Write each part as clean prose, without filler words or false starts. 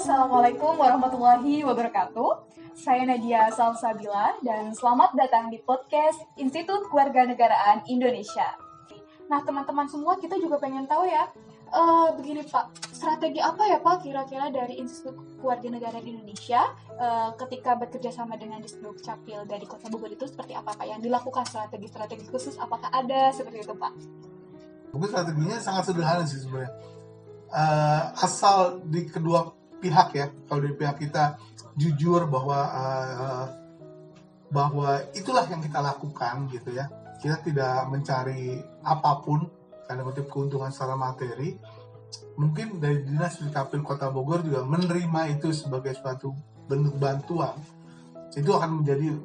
Assalamualaikum warahmatullahi wabarakatuh. Saya Nadia Salsabila dan selamat datang di podcast Institut Kewarganegaraan Indonesia. Nah teman-teman semua, kita juga pengen tahu ya, begini Pak, strategi apa ya Pak kira-kira dari Institut Kewarganegaraan Indonesia ketika bekerja sama dengan Disduk Capil dari Kota Bogor itu seperti apa Pak? Yang dilakukan strategi khusus apakah ada seperti itu Pak? Mungkin strateginya sangat sederhana sih sebenarnya. Asal di kedua pihak ya, kalau dari pihak kita jujur bahwa itulah yang kita lakukan gitu ya. Kita tidak mencari apapun karena motif keuntungan secara materi. Mungkin dari Dinas Dukcapil Kota Bogor juga menerima itu sebagai suatu bentuk bantuan. Itu akan menjadi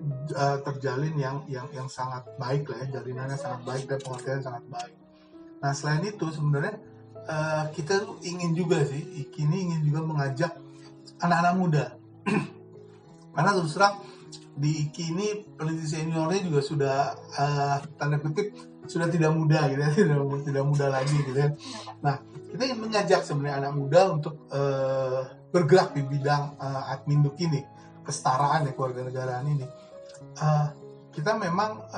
terjalin yang sangat baik lah ya, jalinannya sangat baik dan pengertian sangat baik. Nah selain itu sebenarnya kita ingin juga sih, kini ingin juga mengajak anak-anak muda. Karena terus terang di IKI ini peneliti seniornya juga sudah tanda kutip sudah tidak muda gitu ya, tidak muda lagi gitu ya. Nah kita ingin mengajak sebenarnya anak muda untuk bergerak di bidang adminduk ini, kesetaraan ya, kewarganegaraan ini. Kita memang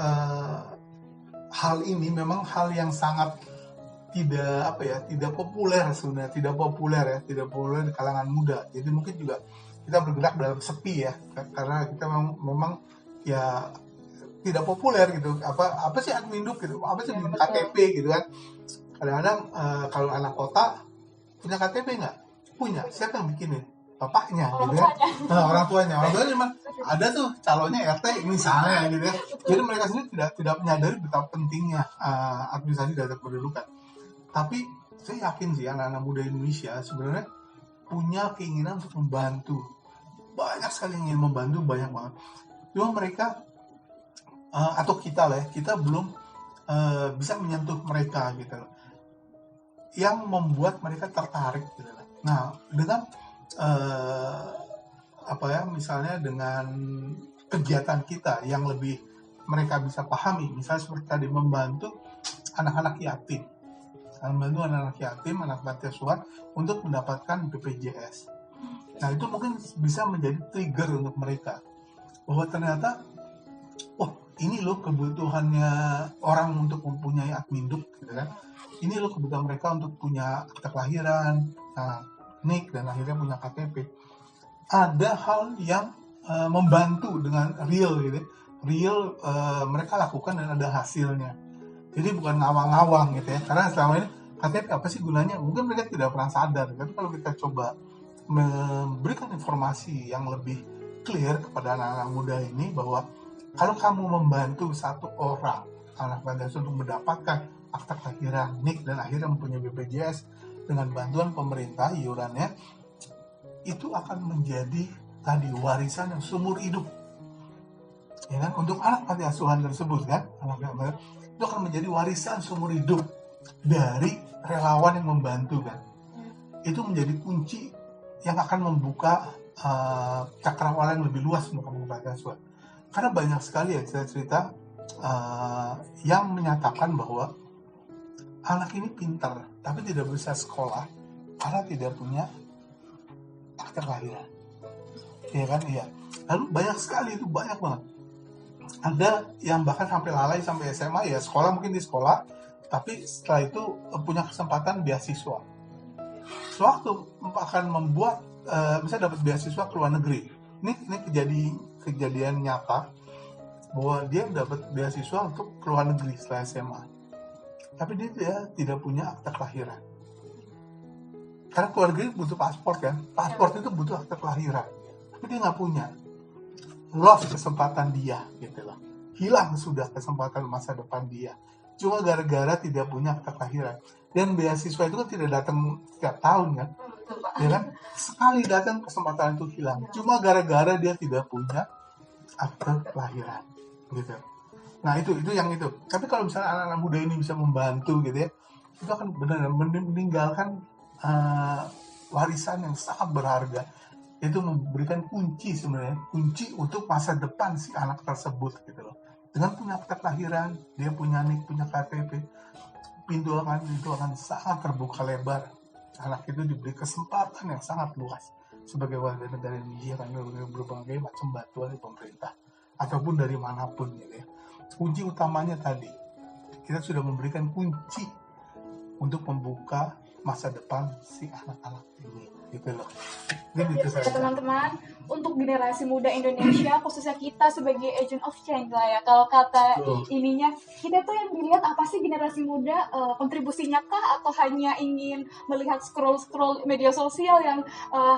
hal ini memang hal yang sangat tidak populer sebenarnya, tidak populer di kalangan muda. Jadi mungkin juga kita bergerak dalam sepi ya, karena kita memang ya tidak populer gitu. Apa sih adminduk gitu, apa sih KTP gitu kan. Kadang-kadang kalau anak kota punya KTP nggak? Punya. Siapa yang bikinin? Bapaknya gitu ya. Orang tuanya memang ada tuh calonnya RT misalnya gitu ya. Jadi mereka sendiri tidak menyadari betapa pentingnya administrasi data kependudukan. Tapi saya yakin sih anak-anak muda Indonesia sebenarnya punya keinginan untuk membantu. Banyak sekali yang ingin membantu, banyak banget. Cuma mereka atau kita lah ya, kita belum bisa menyentuh mereka gitu loh. Yang membuat mereka tertarik gitu loh. Nah, dengan misalnya dengan kegiatan kita yang lebih mereka bisa pahami, misalnya seperti tadi membantu anak-anak yatim, anak panti asuhan untuk mendapatkan BPJS. Nah itu mungkin bisa menjadi trigger untuk mereka bahwa ternyata, ini loh kebutuhannya orang untuk mempunyai adminduk, gitu kan? Ini loh kebutuhan mereka untuk punya akta kelahiran, NIK dan akhirnya punya KTP. Ada hal yang membantu dengan real, gitu, mereka lakukan dan ada hasilnya. Jadi bukan ngawang-ngawang gitu ya, karena selama ini KTP apa sih gunanya? Mungkin mereka tidak pernah sadar. Tapi kalau kita coba memberikan informasi yang lebih clear kepada anak-anak muda ini bahwa kalau kamu membantu satu orang anak panti asuhan untuk mendapatkan akta kelahiran, NIK dan akhirnya mempunyai BPJS dengan bantuan pemerintah iurannya, itu akan menjadi tadi warisan yang seumur hidup. Ya kan? Untuk anak panti asuhan tersebut kan, itu akan menjadi warisan seumur hidup dari relawan yang membantu kan. Itu menjadi kunci yang akan membuka cakrawala yang lebih luas untuk panti asuhan. Karena banyak sekali ya cerita yang menyatakan bahwa anak ini pintar tapi tidak bisa sekolah karena tidak punya akta kelahiran. Iya kan? Iya. Lalu banyak sekali, itu banyak banget. Ada yang bahkan sampai lalai sampai SMA ya, sekolah mungkin di sekolah, tapi setelah itu punya kesempatan beasiswa. Sewaktu akan membuat misalnya dapat beasiswa ke luar negeri. Ini kejadian nyata bahwa dia dapat beasiswa untuk ke luar negeri setelah SMA. Tapi dia tidak punya akta kelahiran. Karena keluarga butuh paspor kan, paspor itu butuh akta kelahiran. Tapi dia nggak punya. Lost kesempatan dia gitu loh. Hilang sudah kesempatan masa depan dia. Cuma gara-gara tidak punya akta kelahiran. Dan beasiswa itu kan tidak datang setiap tahun kan. Ya kan? Sekali datang kesempatan itu hilang. Cuma gara-gara dia tidak punya akta kelahiran. Gitu. Nah itu yang itu. Tapi kalau misalnya anak-anak muda ini bisa membantu gitu ya, itu akan benar-benar meninggalkan warisan yang sangat berharga. Itu memberikan kunci untuk masa depan si anak tersebut gitu loh. Dengan punya akta kelahiran, dia punya NIK, punya KTP, pintu akan sangat terbuka lebar. Anak itu diberi kesempatan yang sangat luas. sebagai warga negara Indonesia kan dengan berbagai macam bantuan dari pemerintah ataupun dari manapun gitu ya. Kunci utamanya tadi kita sudah memberikan kunci untuk membuka masa depan si anak-anak ini gitu loh. Ini itu Ya, saja. teman-teman, untuk generasi muda Indonesia, khususnya kita sebagai agent of change lah ya. Kalau kata ininya, kita tuh yang dilihat apa sih generasi muda, kontribusinya kah atau hanya ingin melihat scroll-scroll media sosial yang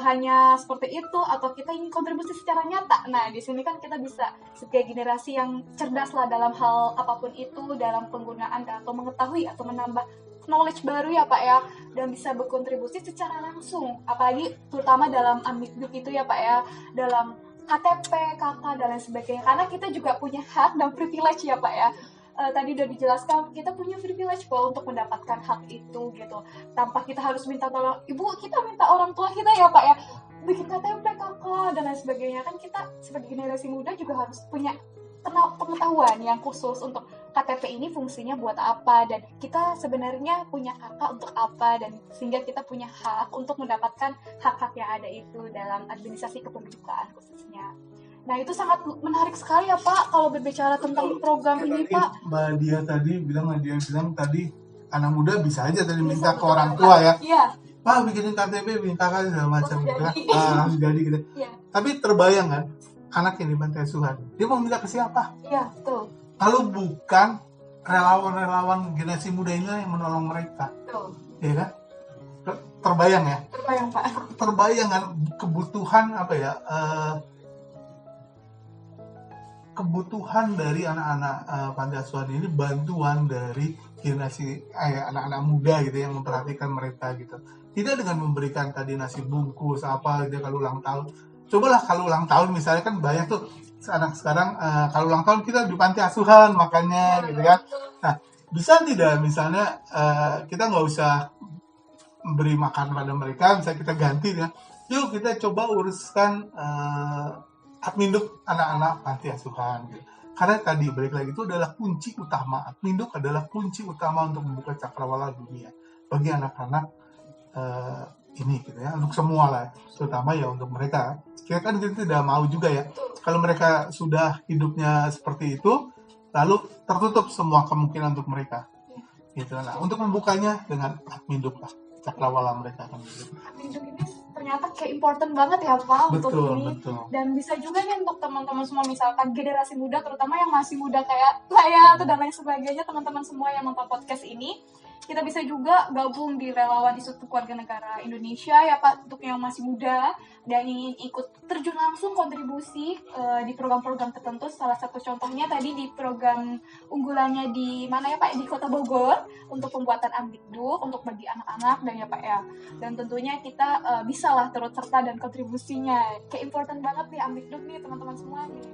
hanya seperti itu, atau kita ingin kontribusi secara nyata. Nah, di sini kan kita bisa sebagai generasi yang cerdas lah dalam hal apapun itu, dalam penggunaan atau mengetahui atau menambah knowledge baru ya Pak ya, dan bisa berkontribusi secara langsung, apalagi terutama dalam Amdikduk itu ya Pak ya, dalam KTP, KK dan lain sebagainya, karena kita juga punya hak dan privilege ya Pak ya. Tadi udah dijelaskan kita punya privilege kok untuk mendapatkan hak itu gitu, tanpa kita harus minta tolong ibu, kita minta orang tua kita ya Pak ya bikin KTP, KK dan lain sebagainya. Kan kita sebagai generasi muda juga harus punya pengetahuan yang khusus untuk KTP ini fungsinya buat apa, dan kita sebenarnya punya kakak untuk apa, dan sehingga kita punya hak untuk mendapatkan hak-hak yang ada itu dalam administrasi kependudukan khususnya. Nah itu sangat menarik sekali ya Pak kalau berbicara tentang program ini Pak. Mbak Dia bilang tadi anak muda bisa aja tadi minta ke orang tua ya. Iya. Pak bikinin KTP, minta kan segala macam gitu kan. Langsung jadi gitu. Iya. Tapi terbayang kan anak yang di panti asuhan, dia mau minta ke siapa? Iya, betul. Kalau bukan relawan-relawan generasi muda ini yang menolong mereka. Betul. Iya kan? Terbayang ya? Terbayang Pak. Terbayang kan kebutuhan apa ya? Kebutuhan dari anak-anak panti asuhan ini, bantuan dari generasi anak-anak muda gitu yang memperhatikan mereka gitu. Tidak dengan memberikan tadi nasi bungkus apa gitu kalau ulang tahun. Cobalah kalau ulang tahun misalnya kan banyak tuh anak sekarang kalau ulang tahun kita di panti asuhan makannya gitu kan. Nah bisa tidak misalnya kita nggak usah beri makan pada mereka, misalnya kita ganti ya. Yuk kita coba uruskan adminduk anak-anak panti asuhan gitu. Karena tadi balik lagi itu adalah kunci utama, adminduk adalah kunci utama untuk membuka cakrawala dunia bagi anak-anak ini gitu ya, untuk semua lah, terutama ya untuk mereka. Kita kan kita tidak mau juga ya kalau mereka sudah hidupnya seperti itu lalu tertutup semua kemungkinan untuk mereka gitu. Nah untuk membukanya dengan adminduk lah cakrawala mereka kan gitu. Adminduk ini ternyata kayak important banget ya Pak untuk ini. Betul. Dan bisa juga nih untuk teman-teman semua, misalkan generasi muda terutama yang masih muda kayak saya atau dan lain sebagainya, teman-teman semua yang nonton podcast ini, kita bisa juga gabung di relawan Institut Kewarganegaraan Indonesia ya Pak, untuk yang masih muda dan ingin ikut terjun langsung kontribusi di program-program tertentu. Salah satu contohnya tadi di program unggulannya di mana ya Pak, di Kota Bogor untuk pembuatan Amdikduk untuk bagi anak-anak dan ya Pak ya. Dan tentunya kita bisalah turut serta dan kontribusinya. Kayak important banget nih Amdikduk nih teman-teman semua nih.